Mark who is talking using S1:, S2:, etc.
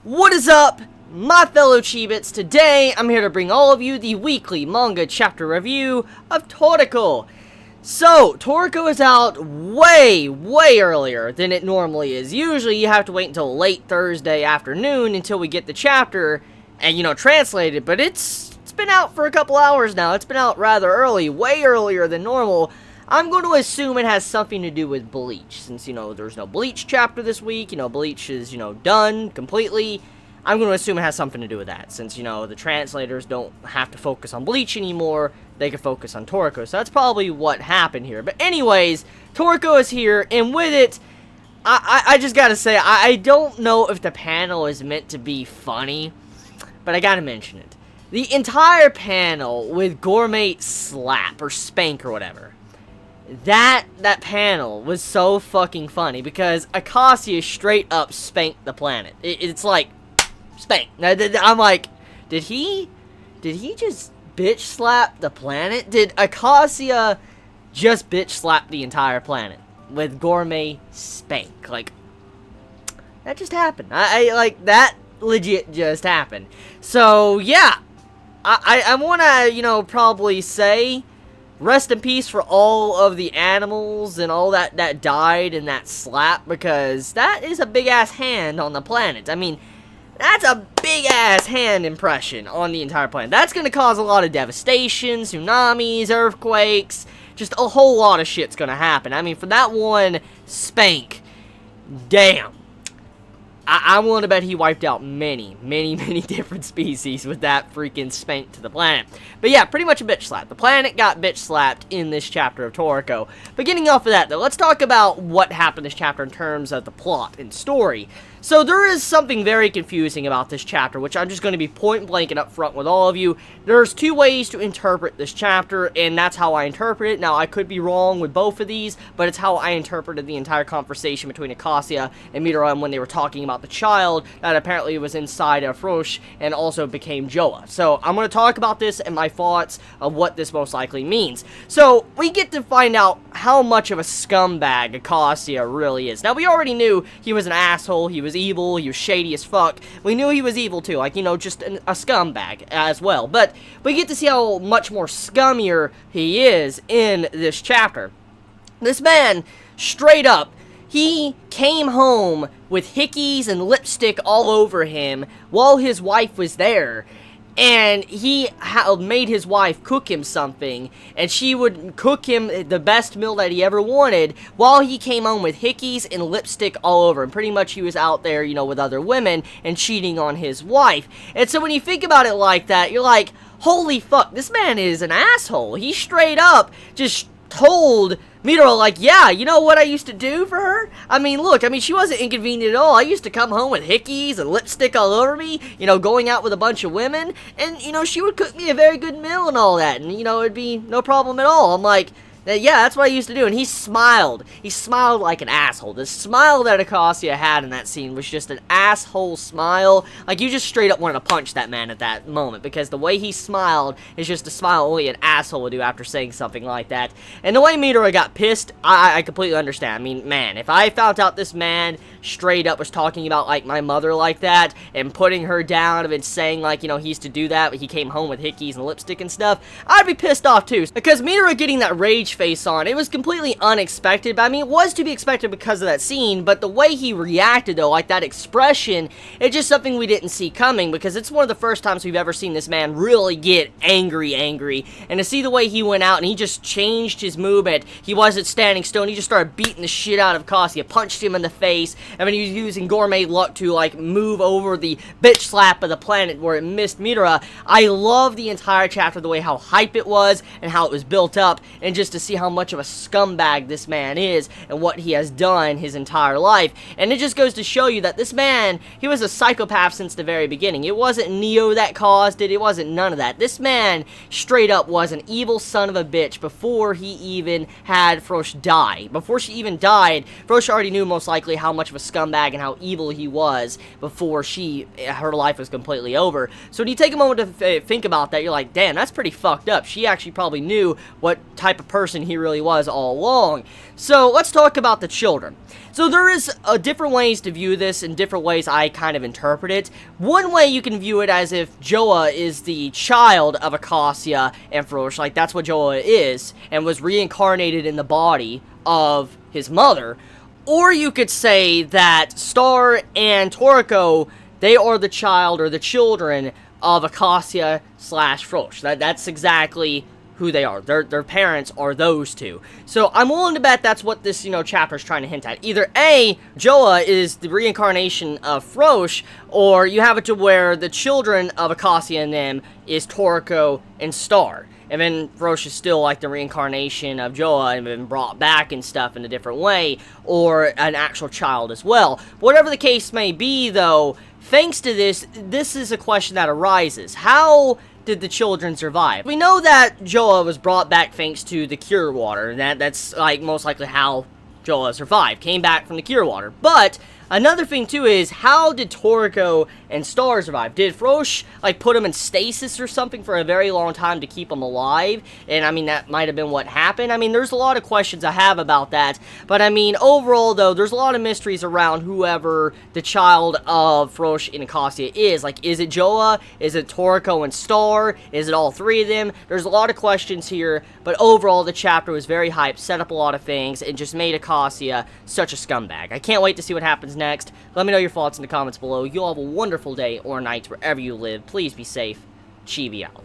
S1: What is up, my fellow Chibits? Today, I'm here to bring all of you the weekly manga chapter review of Toriko. So, Toriko is out way earlier than it normally is. Usually, you have to wait until late Thursday afternoon until we get the chapter and, translate it. But it's been out for a couple hours now. It's been out rather early, way earlier than normal. I'm going to assume it has something to do with Bleach, since, there's no Bleach chapter this week, Bleach is, done completely. I'm going to assume it has something to do with that, since, the translators don't have to focus on Bleach anymore, they can focus on Toriko, so that's probably what happened here. But anyways, Toriko is here, and with it, I just gotta say, I don't know if the panel is meant to be funny, but I gotta mention it. The entire panel with Gourmet Slap, or Spank, or whatever. That panel was so fucking funny because Acacia straight up spanked the planet. It's like, spank. I'm like, did he just bitch slap the planet? Did Acacia just bitch slap the entire planet with Gourmet Spank? Like, that just happened. I like, that legit just happened. So, yeah. I wanna, probably say, rest in peace for all of the animals and all that died in that slap, because that is a big-ass hand on the planet. I mean, that's a big-ass hand impression on the entire planet. That's gonna cause a lot of devastation, tsunamis, earthquakes, just a whole lot of shit's gonna happen. I mean, for that one spank, damn. I want to bet he wiped out many different species with that freaking spank to the planet. But yeah, pretty much a bitch slap. The planet got bitch slapped in this chapter of Toriko. But getting off of that, though, let's talk about what happened in this chapter in terms of the plot and story. So there is something very confusing about this chapter, which I'm just going to be point blank and up front with all of you. There's two ways to interpret this chapter, and that's how I interpret it. Now, I could be wrong with both of these, but it's how I interpreted the entire conversation between Acacia and Midora when they were talking about the child that apparently was inside of Frosh and also became Joa. So I'm going to talk about this and my thoughts of what this most likely means. So we get to find out how much of a scumbag Acacia really is. Now, we already knew he was an asshole, he was evil, he was shady as fuck. We knew he was evil too, like, just a scumbag as well. But we get to see how much more scummier he is in this chapter. This man, straight up, he came home with hickeys and lipstick all over him while his wife was there. And he made his wife cook him something, and she would cook him the best meal that he ever wanted, while he came home with hickeys and lipstick all over him. Pretty much he was out there, with other women, and cheating on his wife. And so when you think about it like that, you're like, holy fuck, this man is an asshole. He straight up just told Midora, like, yeah, you know what I used to do for her? I mean, look, she wasn't inconvenient at all. I used to come home with hickeys and lipstick all over me, going out with a bunch of women, and, she would cook me a very good meal and all that, and, it'd be no problem at all. I'm like, yeah, that's what I used to do, and he smiled. He smiled like an asshole. The smile that Acacia had in that scene was just an asshole smile. Like, you just straight up wanted to punch that man at that moment, because the way he smiled is just a smile only an asshole would do after saying something like that. And the way Midora got pissed, I completely understand. I mean, man, if I found out this man straight up was talking about, like, my mother like that, and putting her down and saying, like, he used to do that, but he came home with hickeys and lipstick and stuff, I'd be pissed off too. Because Midora getting that rage face on, it was completely unexpected, but it was to be expected because of that scene, but the way he reacted though, like that expression, it's just something we didn't see coming, because it's one of the first times we've ever seen this man really get angry, and to see the way he went out and he just changed his movement, he wasn't standing still, and he just started beating the shit out of Acacia, punched him in the face, and then he was using gourmet luck to, like, move over the bitch slap of the planet where it missed Midora. I love the entire chapter, the way how hype it was, and how it was built up, and just to see how much of a scumbag this man is, and what he has done his entire life. And it just goes to show you that this man, he was a psychopath since the very beginning. It wasn't Neo that caused it, it wasn't none of that. This man, straight up, was an evil son of a bitch before he even had Frosh die. Before she even died, Frosh already knew most likely how much of a scumbag and how evil he was before her life was completely over. So when you take a moment to think about that, you're like, damn, that's pretty fucked up. She actually probably knew what type of person person he really was all along. So, let's talk about the children. So, there is different ways to view this, and different ways I kind of interpret it. One way you can view it as if Joa is the child of Acacia and Frosh, like that's what Joa is, and was reincarnated in the body of his mother. Or you could say that Star and Toriko, they are the child or the children of Acacia / Frosh. That's exactly who they are. Their parents are those two. So I'm willing to bet that's what this, chapter is trying to hint at. Either A, Joa is the reincarnation of Frosh, or you have it to where the children of Acacia and them is Toriko and Star. And then Frosh is still like the reincarnation of Joa and been brought back and stuff in a different way, or an actual child as well. Whatever the case may be, though, thanks to this is a question that arises. How did the children survive? We know that Joa was brought back thanks to the cure water, and that's like most likely how Joa survived. Came back from the cure water. But another thing too is, how did Toriko and Star survive? Did Frosh like put them in stasis or something for a very long time to keep them alive? And I mean, that might have been what happened. I mean, there's a lot of questions I have about that. But I mean, overall though, there's a lot of mysteries around whoever the child of Frosh and Acacia is. Like, is it Joa? Is it Toriko and Star? Is it all three of them? There's a lot of questions here. But overall, the chapter was very hyped, set up a lot of things, and just made Acacia such a scumbag. I can't wait to see what happens next. Let me know your thoughts in the comments below. You all have a wonderful day or night wherever you live. Please be safe. Chibi out.